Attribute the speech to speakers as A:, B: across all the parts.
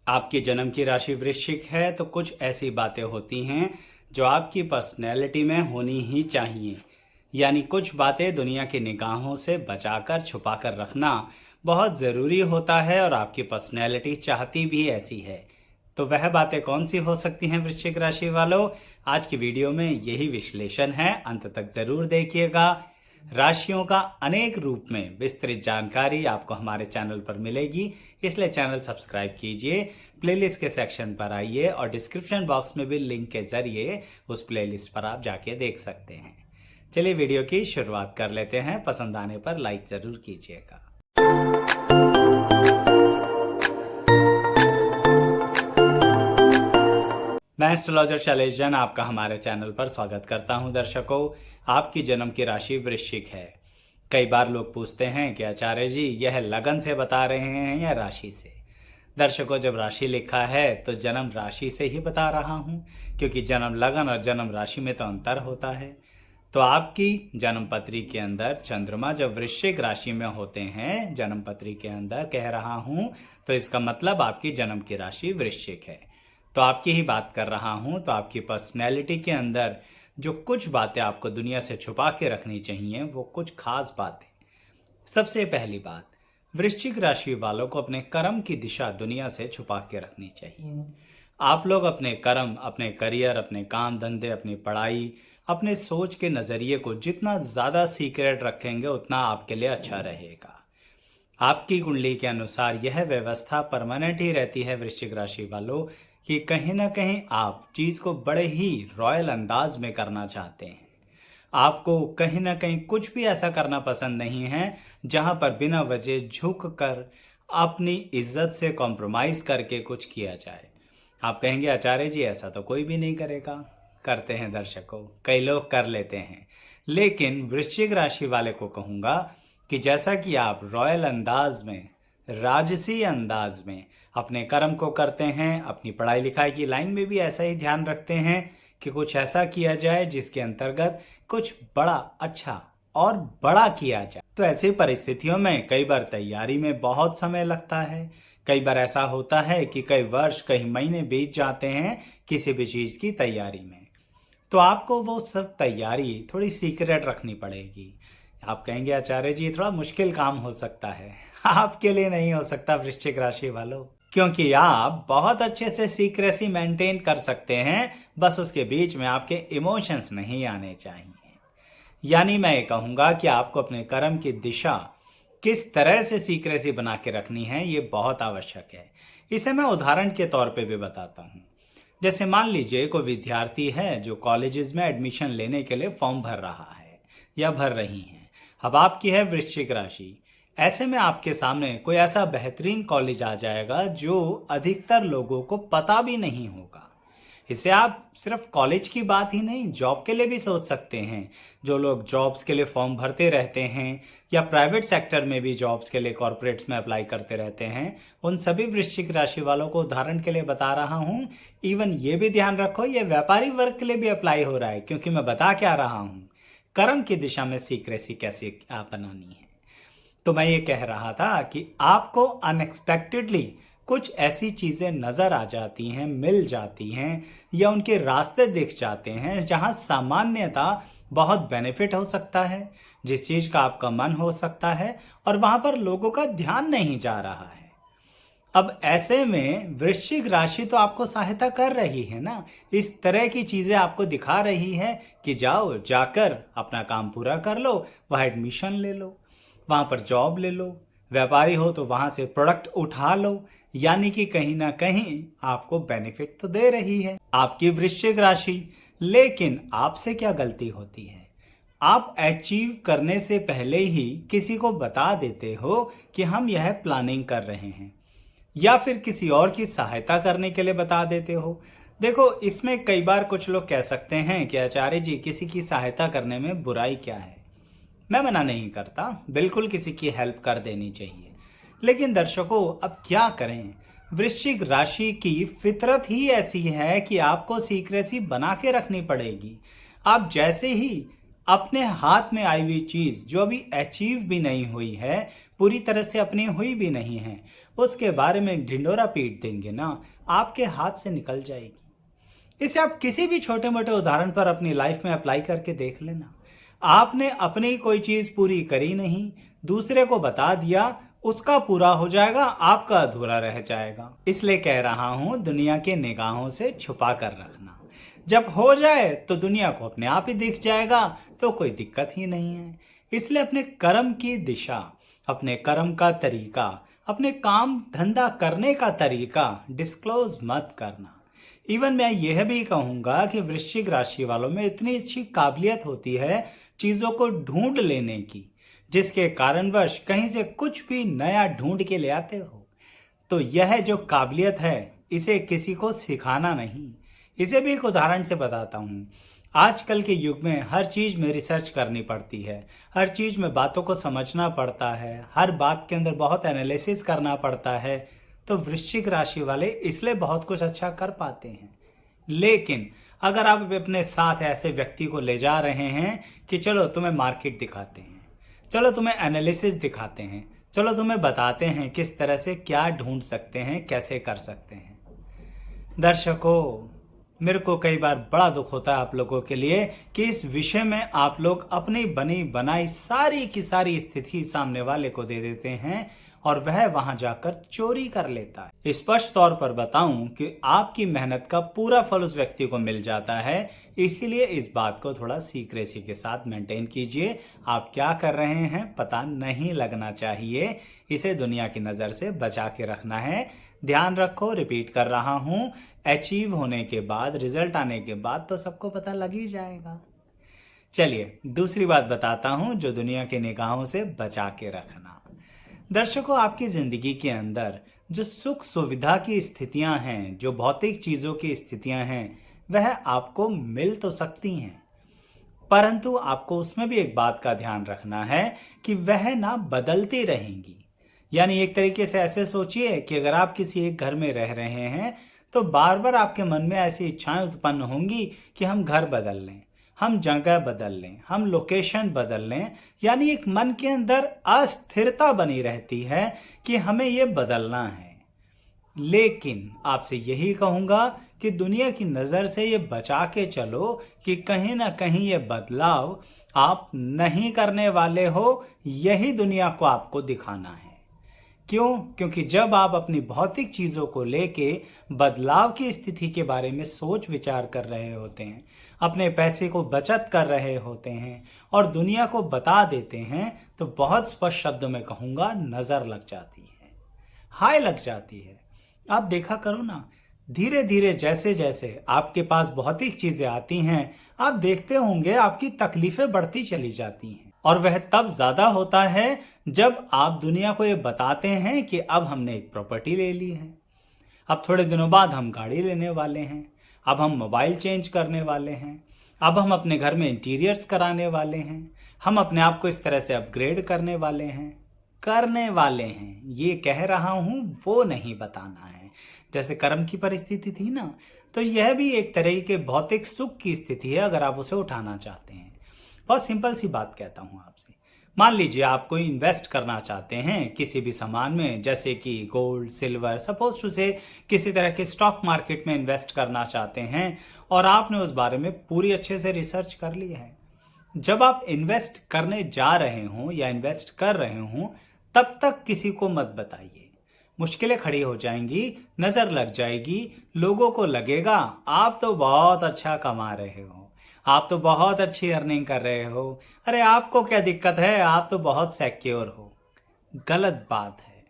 A: आपके जन्म की राशि वृश्चिक है तो कुछ ऐसी बातें होती हैं जो आपकी पर्सनैलिटी में होनी ही चाहिए। यानी कुछ बातें दुनिया की निगाहों से बचाकर छुपाकर रखना बहुत ज़रूरी होता है और आपकी पर्सनैलिटी चाहती भी ऐसी है। तो वह बातें कौन सी हो सकती हैं वृश्चिक राशि वालों? आज की वीडियो में यही विश्लेषण है, अंत तक ज़रूर देखिएगा। राशियों का अनेक रूप में विस्तृत जानकारी आपको हमारे चैनल पर मिलेगी, इसलिए चैनल सब्सक्राइब कीजिए। प्लेलिस्ट के सेक्शन पर आइए और डिस्क्रिप्शन बॉक्स में भी लिंक के जरिए उस प्लेलिस्ट पर आप जाके देख सकते हैं। चलिए वीडियो की शुरुआत कर लेते हैं। पसंद आने पर लाइक ज़रूर कीजिएगा। मैं एस्ट्रोलॉजर शैलेश जैन आपका हमारे चैनल पर स्वागत करता हूं। दर्शकों, आपकी जन्म की राशि वृश्चिक है। कई बार लोग पूछते हैं कि आचार्य जी यह लगन से बता रहे हैं या राशि से? दर्शकों, जब राशि लिखा है तो जन्म राशि से ही बता रहा हूं, क्योंकि जन्म लगन और जन्म राशि में तो अंतर होता है। तो आपकी जन्म पत्री के अंदर चंद्रमा जब वृश्चिक राशि में होते हैं, जन्म पत्री के अंदर कह रहा हूं, तो इसका मतलब आपकी जन्म की राशि वृश्चिक है। तो आपकी ही बात कर रहा हूं। तो आपकी पर्सनैलिटी के अंदर जो कुछ बातें आपको दुनिया से छुपा के रखनी चाहिए, वो कुछ खास बातें। सबसे पहली बात, वृश्चिक राशि वालों को अपने कर्म की दिशा दुनिया से छुपा के रखनी चाहिए। आप लोग अपने कर्म, अपने करियर, अपने काम धंधे, अपनी पढ़ाई, अपने सोच के नज़रिए को जितना ज़्यादा सीक्रेट रखेंगे उतना आपके लिए अच्छा रहेगा। आपकी कुंडली के अनुसार यह व्यवस्था परमानेंट ही रहती है वृश्चिक राशि वालों, कि कहीं ना कहीं आप चीज़ को बड़े ही रॉयल अंदाज में करना चाहते हैं। आपको कहीं ना कहीं कुछ भी ऐसा करना पसंद नहीं है जहां पर बिना वजह झुक कर अपनी इज्जत से कॉम्प्रोमाइज़ करके कुछ किया जाए। आप कहेंगे आचार्य जी ऐसा तो कोई भी नहीं करेगा। करते हैं दर्शकों, कई लोग कर लेते हैं, लेकिन वृश्चिक राशि वाले को कहूँगा कि जैसा कि आप रॉयल अंदाज में, राजसी अंदाज में अपने कर्म को करते हैं, अपनी पढ़ाई लिखाई की लाइन में भी ऐसा ही ध्यान रखते हैं कि कुछ ऐसा किया जाए जिसके अंतर्गत कुछ बड़ा अच्छा और बड़ा किया जाए। तो ऐसी परिस्थितियों में कई बार तैयारी में बहुत समय लगता है। कई बार ऐसा होता है कि कई वर्ष, कई महीने बीत जाते हैं किसी भी चीज़ की तैयारी में। तो आपको वो सब तैयारी थोड़ी सीक्रेट रखनी पड़ेगी। आप कहेंगे आचार्य जी ये थोड़ा मुश्किल काम हो सकता है। आपके लिए नहीं हो सकता वृश्चिक राशि वालों, क्योंकि आप बहुत अच्छे से सीक्रेसी मेंटेन कर सकते हैं, बस उसके बीच में आपके इमोशंस नहीं आने चाहिए। यानी मैं ये कहूँगा कि आपको अपने कर्म की दिशा किस तरह से सीक्रेसी बना के रखनी है, ये बहुत आवश्यक है। इसे मैं उदाहरण के तौर पे भी बताता हूँ। जैसे मान लीजिए कोई विद्यार्थी है जो कॉलेजेस में एडमिशन लेने के लिए फॉर्म भर रहा है या भर रही हैं। अब आपकी है वृश्चिक राशि। ऐसे में आपके सामने कोई ऐसा बेहतरीन कॉलेज आ जाएगा जो अधिकतर लोगों को पता भी नहीं होगा। इससे आप सिर्फ कॉलेज की बात ही नहीं, जॉब के लिए भी सोच सकते हैं। जो लोग जॉब्स के लिए फॉर्म भरते रहते हैं या प्राइवेट सेक्टर में भी जॉब्स के लिए कॉर्पोरेट्स में अप्लाई करते रहते हैं, उन सभी वृश्चिक राशि वालों को उदाहरण के लिए बता रहा हूँ। इवन ये भी ध्यान रखो, ये व्यापारी वर्ग के लिए भी अप्लाई हो रहा है, क्योंकि मैं बता क्या रहा हूँ, कर्म की दिशा में सीक्रेसी कैसे बनानी है। तो मैं ये कह रहा था कि आपको अनएक्सपेक्टेडली कुछ ऐसी चीज़ें नज़र आ जाती हैं, मिल जाती हैं, या उनके रास्ते दिख जाते हैं जहां सामान्यता बहुत बेनिफिट हो सकता है, जिस चीज़ का आपका मन हो सकता है, और वहां पर लोगों का ध्यान नहीं जा रहा है। अब ऐसे में वृश्चिक राशि तो आपको सहायता कर रही है ना, इस तरह की चीज़ें आपको दिखा रही है कि जाओ, जाकर अपना काम पूरा कर लो, वह एडमिशन ले लो, वहाँ पर जॉब ले लो, व्यापारी हो तो वहाँ से प्रोडक्ट उठा लो। यानी कि कहीं ना कहीं आपको बेनिफिट तो दे रही है आपकी वृश्चिक राशि। लेकिन आपसे क्या गलती होती है, आप अचीव करने से पहले ही किसी को बता देते हो कि हम यह प्लानिंग कर रहे हैं, या फिर किसी और की सहायता करने के लिए बता देते हो। देखो, इसमें कई बार कुछ लोग कह सकते हैं कि आचार्य जी किसी की सहायता करने में बुराई क्या है। मैं मना नहीं करता, बिल्कुल किसी की हेल्प कर देनी चाहिए। लेकिन दर्शकों, अब क्या करें, वृश्चिक राशि की फितरत ही ऐसी है कि आपको सीक्रेसी बना के रखनी पड़ेगी। आप जैसे ही अपने हाथ में आई हुई चीज़ जो अभी अचीव भी नहीं हुई है, पूरी तरह से अपनी हुई भी नहीं है, उसके बारे में ढिंडोरा पीट देंगे ना, आपके हाथ से निकल जाएगी। इसे आप किसी भी छोटे मोटे उदाहरण पर अपनी लाइफ में अप्लाई करके देख लेना। आपने अपनी कोई चीज पूरी करी नहीं, दूसरे को बता दिया, उसका पूरा हो जाएगा, आपका अधूरा रह जाएगा। इसलिए कह रहा हूं, दुनिया के निगाहों से छुपा कर रखना। जब हो जाए तो दुनिया को अपने आप ही दिख जाएगा, तो कोई दिक्कत ही नहीं है। इसलिए अपने कर्म की दिशा, अपने कर्म का तरीका, अपने काम धंधा करने का तरीका डिस्क्लोज मत करना। इवन मैं यह भी कहूंगा कि वृश्चिक राशि वालों में इतनी अच्छी काबिलियत होती है चीजों को ढूंढ लेने की, जिसके कारणवश कहीं से कुछ भी नया ढूंढ के ले आते हो। तो यह जो काबिलियत है, इसे किसी को सिखाना नहीं। इसे भी एक उदाहरण से बताता हूँ। आजकल के युग में हर चीज में रिसर्च करनी पड़ती है, हर चीज में बातों को समझना पड़ता है, हर बात के अंदर बहुत एनालिसिस करना पड़ता है। तो वृश्चिक राशि वाले इसलिए बहुत कुछ अच्छा कर पाते हैं। लेकिन अगर आप अपने साथ ऐसे व्यक्ति को ले जा रहे हैं कि चलो तुम्हें मार्केट दिखाते हैं, चलो तुम्हें एनालिसिस दिखाते हैं, चलो तुम्हें बताते हैं किस तरह से क्या ढूंढ सकते हैं, कैसे कर सकते हैं। दर्शकों, मेरे को कई बार बड़ा दुख होता है आप लोगों के लिए कि इस विषय में आप लोग अपनी बनी बनाई सारी की सारी स्थिति सामने वाले को दे देते हैं और वह वहां जाकर चोरी कर लेता है। स्पष्ट तौर पर बताऊं कि आपकी मेहनत का पूरा फल उस व्यक्ति को मिल जाता है। इसीलिए इस बात को थोड़ा सीक्रेसी के साथ मेंटेन कीजिए। आप क्या कर रहे हैं पता नहीं लगना चाहिए। इसे दुनिया की नजर से बचा के रखना है। ध्यान रखो, रिपीट कर रहा हूं, अचीव होने के बाद, रिजल्ट आने के बाद तो सबको पता लग ही जाएगा। चलिए दूसरी बात बताता हूं जो दुनिया के निगाहों से बचा के रखना। दर्शकों, आपकी जिंदगी के अंदर जो सुख सुविधा की स्थितियां हैं, जो भौतिक चीजों की स्थितियां हैं, वह आपको मिल तो सकती हैं, परंतु आपको उसमें भी एक बात का ध्यान रखना है कि वह ना बदलती रहेंगी। यानी एक तरीके से ऐसे सोचिए कि अगर आप किसी एक घर में रह रहे हैं तो बार बार आपके मन में ऐसी इच्छाएं उत्पन्न होंगी कि हम घर बदल लें, हम जगह बदल लें, हम लोकेशन बदल लें। यानी एक मन के अंदर अस्थिरता बनी रहती है कि हमें ये बदलना है। लेकिन आपसे यही कहूंगा कि दुनिया की नजर से ये बचा के चलो कि कहीं ना कहीं ये बदलाव आप नहीं करने वाले हो, यही दुनिया को आपको दिखाना है। क्यों? क्योंकि जब आप अपनी भौतिक चीजों को लेके बदलाव की स्थिति के बारे में सोच विचार कर रहे होते हैं, अपने पैसे को बचत कर रहे होते हैं और दुनिया को बता देते हैं, तो बहुत स्पष्ट शब्दों में कहूंगा, नजर लग जाती है, हाय लग जाती है। आप देखा करो ना, धीरे धीरे जैसे जैसे आपके पास भौतिक चीजें आती हैं, आप देखते होंगे आपकी तकलीफें बढ़ती चली जाती हैं। और वह तब ज्यादा होता है जब आप दुनिया को ये बताते हैं कि अब हमने एक प्रॉपर्टी ले ली है, अब थोड़े दिनों बाद हम गाड़ी लेने वाले हैं, अब हम मोबाइल चेंज करने वाले हैं, अब हम अपने घर में इंटीरियर्स कराने वाले हैं, हम अपने आप को इस तरह से अपग्रेड करने वाले हैं। ये कह रहा हूं, वो नहीं बताना है। जैसे कर्म की परिस्थिति थी ना, तो यह भी एक तरह के भौतिक सुख की स्थिति है अगर आप उसे उठाना चाहते हैं। बहुत सिंपल सी बात कहता हूं आपसे। मान लीजिए आप कोई इन्वेस्ट करना चाहते हैं किसी भी सामान में, जैसे कि गोल्ड, सिल्वर, सपोज टू से किसी तरह के स्टॉक मार्केट में इन्वेस्ट करना चाहते हैं और आपने उस बारे में पूरी अच्छे से रिसर्च कर ली है। जब आप इन्वेस्ट करने जा रहे हो या इन्वेस्ट कर रहे हो, तब तक किसी को मत बताइए। मुश्किलें खड़ी हो जाएंगी, नजर लग जाएगी, लोगों को लगेगा आप तो बहुत अच्छा कमा रहे हो, आप तो बहुत अच्छी अर्निंग कर रहे हो, अरे आपको क्या दिक्कत है, आप तो बहुत सिक्योर हो। गलत बात है।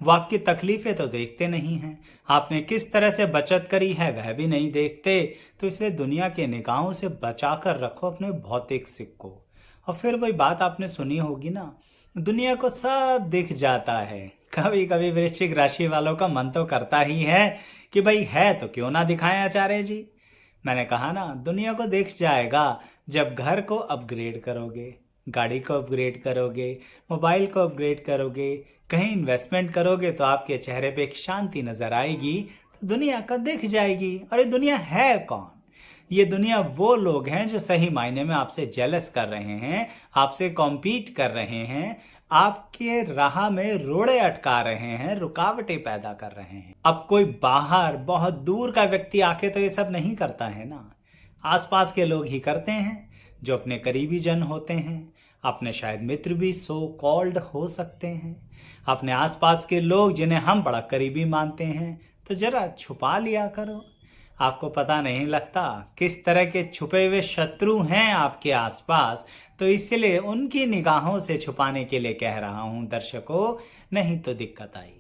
A: वो आपकी तकलीफें तो देखते नहीं हैं, आपने किस तरह से बचत करी है वह भी नहीं देखते। तो इसलिए दुनिया के निगाहों से बचा कर रखो अपने भौतिक सिक्को। और फिर वही बात आपने सुनी होगी ना, दुनिया को सब दिख जाता है। कभी कभी वृश्चिक राशि वालों का मन तो करता ही है कि भाई है तो क्यों ना दिखाएं आचार्य जी। मैंने कहा ना, दुनिया को दिख जाएगा जब घर को अपग्रेड करोगे, गाड़ी को अपग्रेड करोगे, मोबाइल को अपग्रेड करोगे, कहीं इन्वेस्टमेंट करोगे, तो आपके चेहरे पे एक शांति नजर आएगी, तो दुनिया का दिख जाएगी। और ये दुनिया है कौन? ये दुनिया वो लोग हैं जो सही मायने में आपसे जेलस कर रहे हैं, आपसे कॉम्पीट कर रहे हैं, आपके राह में रोड़े अटका रहे हैं, रुकावटें पैदा कर रहे हैं। अब कोई बाहर बहुत दूर का व्यक्ति आके तो ये सब नहीं करता है ना, आसपास के लोग ही करते हैं, जो अपने करीबी जन होते हैं, अपने शायद मित्र भी सो कॉल्ड हो सकते हैं, अपने आसपास के लोग जिन्हें हम बड़ा करीबी मानते हैं। तो जरा छुपा लिया करो, आपको पता नहीं लगता किस तरह के छुपे हुए शत्रु हैं आपके आसपास। तो इसलिए उनकी निगाहों से छुपाने के लिए कह रहा हूं दर्शकों, नहीं तो दिक्कत आएगी।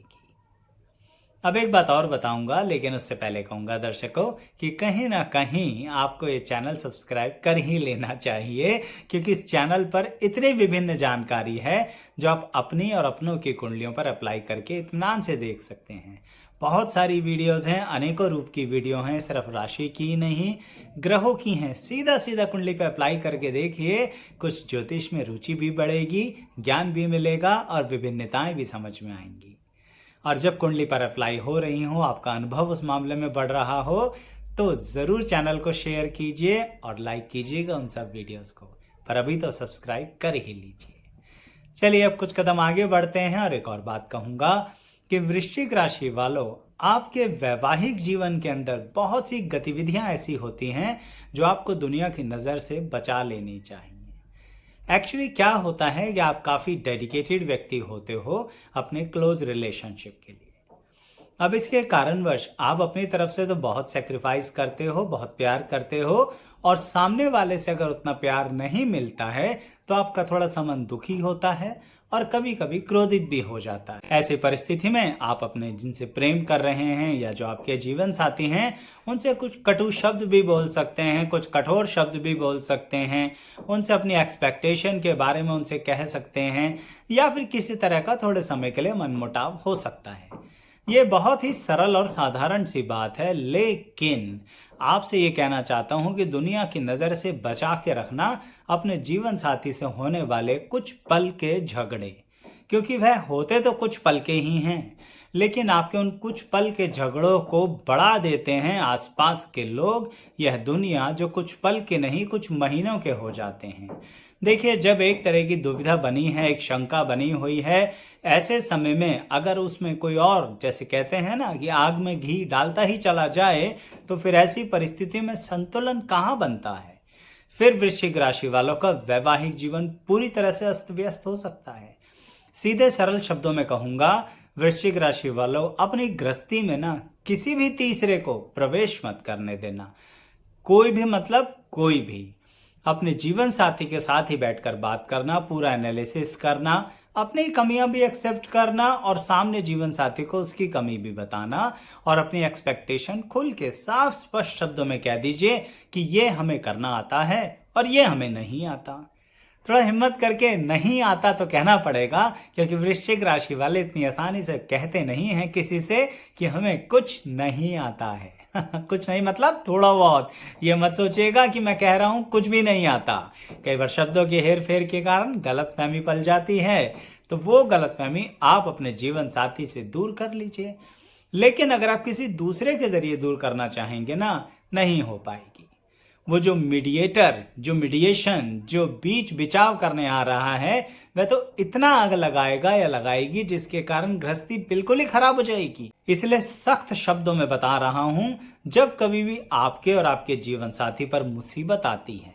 A: अब एक बात और बताऊंगा, लेकिन उससे पहले कहूंगा दर्शकों कि कहीं ना कहीं आपको ये चैनल सब्सक्राइब कर ही लेना चाहिए, क्योंकि इस चैनल पर इतनी विभिन्न जानकारी है जो आप अपनी और अपनों की कुंडलियों पर अप्लाई करके इत्मीनान से देख सकते हैं। बहुत सारी वीडियोस हैं, अनेकों रूप की वीडियो हैं, सिर्फ राशि की नहीं ग्रहों की हैं। सीधा सीधा कुंडली पे अप्लाई करके देखिए, कुछ ज्योतिष में रुचि भी बढ़ेगी, ज्ञान भी मिलेगा और विभिन्नताएं भी समझ में आएंगी। और जब कुंडली पर अप्लाई हो रही हो, आपका अनुभव उस मामले में बढ़ रहा हो, तो ज़रूर चैनल को शेयर कीजिए और लाइक कीजिएगा उन सब वीडियोस को। पर अभी तो सब्सक्राइब कर ही लीजिए। चलिए अब कुछ कदम आगे बढ़ते हैं और एक और बात कहूँगा कि वृश्चिक राशि वालों, आपके वैवाहिक जीवन के अंदर बहुत सी गतिविधियां ऐसी होती हैं जो आपको दुनिया की नज़र से बचा लेनी चाहिए। एक्चुअली क्या होता है कि आप काफ़ी डेडिकेटेड व्यक्ति होते हो अपने क्लोज रिलेशनशिप के लिए। अब इसके कारणवश आप अपनी तरफ से तो बहुत सेक्रीफाइस करते हो, बहुत प्यार करते हो, और सामने वाले से अगर उतना प्यार नहीं मिलता है तो आपका थोड़ा सा मन दुखी होता है और कभी कभी क्रोधित भी हो जाता है। ऐसी परिस्थिति में आप अपने जिनसे प्रेम कर रहे हैं या जो आपके जीवन साथी हैं उनसे कुछ कटु शब्द भी बोल सकते हैं, कुछ कठोर शब्द भी बोल सकते हैं, उनसे अपनी एक्सपेक्टेशन के बारे में उनसे कह सकते हैं, या फिर किसी तरह का थोड़े समय के लिए मनमुटाव हो सकता है। ये बहुत ही सरल और साधारण सी बात है, लेकिन आपसे ये कहना चाहता हूं कि दुनिया की नज़र से बचा के रखना अपने जीवन साथी से होने वाले कुछ पल के झगड़े, क्योंकि वह होते तो कुछ पल के ही हैं, लेकिन आपके उन कुछ पल के झगड़ों को बढ़ा देते हैं आसपास के लोग, यह दुनिया, जो कुछ पल के नहीं कुछ महीनों के हो जाते हैं। देखिए, जब एक तरह की दुविधा बनी है, एक शंका बनी हुई है, ऐसे समय में अगर उसमें कोई और, जैसे कहते हैं ना कि आग में घी डालता ही चला जाए, तो फिर ऐसी परिस्थिति में संतुलन कहाँ बनता है। फिर वृश्चिक राशि वालों का वैवाहिक जीवन पूरी तरह से अस्त व्यस्त हो सकता है। सीधे सरल शब्दों में कहूंगा, वृश्चिक राशि वालों, अपनी गृहस्थी में ना किसी भी तीसरे को प्रवेश मत करने देना। कोई भी मतलब कोई भी, अपने जीवन साथी के साथ ही बैठकर बात करना, पूरा एनालिसिस करना, अपनी कमियां भी एक्सेप्ट करना और सामने जीवन साथी को उसकी कमी भी बताना, और अपनी एक्सपेक्टेशन खुल के साफ स्पष्ट शब्दों में कह दीजिए कि ये हमें करना आता है और ये हमें नहीं आता। थोड़ा हिम्मत करके नहीं आता तो कहना पड़ेगा, क्योंकि वृश्चिक राशि वाले इतनी आसानी से कहते नहीं हैं किसी से कि हमें कुछ नहीं आता है। कुछ नहीं मतलब थोड़ा बहुत। ये मत सोचिएगा कि मैं कह रहा हूं कुछ भी नहीं आता। कई बार शब्दों के हेर फेर के कारण गलतफहमी पल जाती है, तो वो गलतफहमी आप अपने जीवन साथी से दूर कर लीजिए। लेकिन अगर आप किसी दूसरे के जरिए दूर करना चाहेंगे ना, नहीं हो पाएगी। वो जो मीडिएटर, जो मीडिएशन, जो बीच बिचाव करने आ रहा है, वह तो इतना आग लगाएगा या लगाएगी जिसके कारण गृहस्थी बिल्कुल ही खराब हो जाएगी। इसलिए सख्त शब्दों में बता रहा हूं, जब कभी भी आपके और आपके जीवन साथी पर मुसीबत आती है,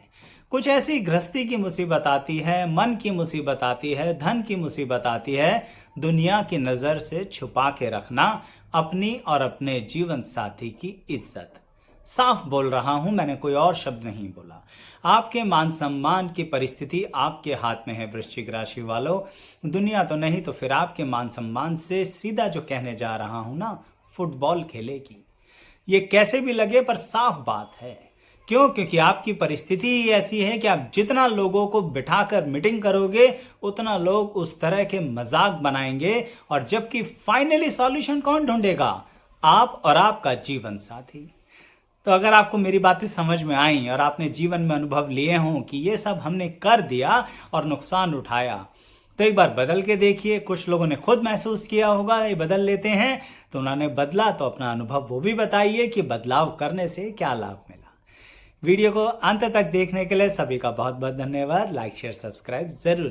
A: कुछ ऐसी गृहस्थी की मुसीबत आती है, मन की मुसीबत आती है, धन की मुसीबत आती है, दुनिया की नजर से छुपा के रखना अपनी और अपने जीवन साथी की इज्जत। साफ बोल रहा हूं, मैंने कोई और शब्द नहीं बोला। आपके मान सम्मान की परिस्थिति आपके हाथ में है वृश्चिक राशि वालों। दुनिया तो नहीं तो फिर आपके मान सम्मान से सीधा जो कहने जा रहा हूं ना, फुटबॉल खेलेगी। ये कैसे भी लगे पर साफ बात है। क्यों? क्योंकि आपकी परिस्थिति ही ऐसी है कि आप जितना लोगों को बिठाकर मीटिंग करोगे, उतना लोग उस तरह के मजाक बनाएंगे, और जबकि फाइनली सॉल्यूशन कौन ढूंढेगा? आप और आपका जीवन साथी। तो अगर आपको मेरी बातें समझ में आई और आपने जीवन में अनुभव लिए हों कि ये सब हमने कर दिया और नुकसान उठाया, तो एक बार बदल के देखिए। कुछ लोगों ने खुद महसूस किया होगा ये बदल लेते हैं, तो उन्होंने बदला, तो अपना अनुभव वो भी बताइए कि बदलाव करने से क्या लाभ मिला। वीडियो को अंत तक देखने के लिए सभी का बहुत बहुत धन्यवाद। लाइक शेयर सब्सक्राइब जरूर